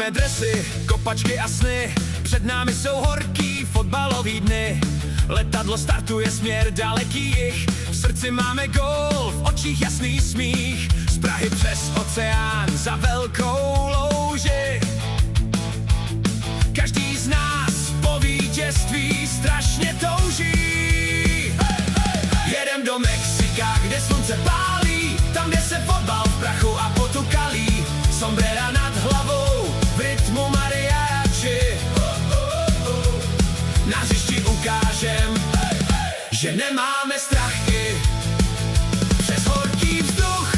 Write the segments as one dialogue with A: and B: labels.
A: Balíme dresy, kopačky a sny, před námi jsou horký fotbalový dny. Letadlo startuje směr daleký jih, v srdci máme gól, v očích jasný smích. Z Prahy přes oceán za velkou louži, každý z nás po vítězství strašně touží. Jedem do Mexika, kde slunce pálí, tam, kde se fotbal v prachu a potu kalí. Sombrera nad hlavou, v rytmu mariachi. Na hřišti ukážem, že nemáme strachy. Přes horký vzduch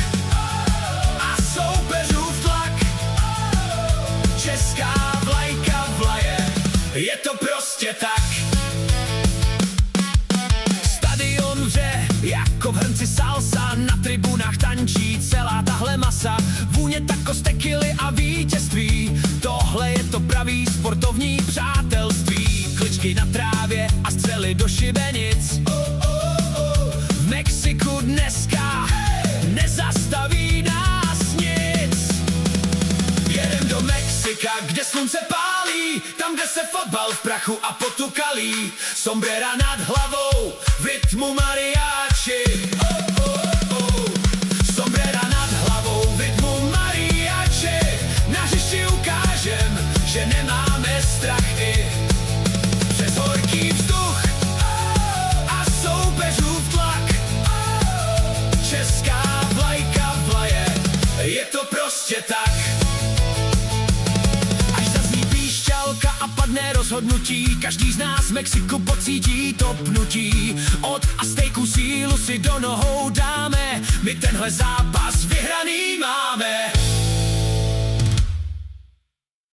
A: a soupeřův tlak, česká vlajka vlaje, je to prostě tak. Stadion vře jako v hrnci salsa, na tribunách tančí celá tahle masa. Vůně tacos, tequily a vítězství, tohle je to pravý sportovní přátelství. Kličky na trávě a střely do šibenic. V Mexiku dneska nezastaví nás nic. Jedem do Mexika, kde slunce pálí, tam, kde se fotbal v prachu a potu kalí. Sombrera nad hlavou, v rytmu mariachi. Sombrera nad hlavou, v rytmu mariachi. Na hřišti ukážem, že nemáme strachy. Přes horký vzduch a soupeřův tlak, česká vlajka vlaje, je to prostě tak. Až zazní píšťalka a padne rozhodnutí, každý z nás v Mexiku pocítí to pnutí. Od Aztéků sílu si do nohou dáme, my tenhle zápas vyhraný máme.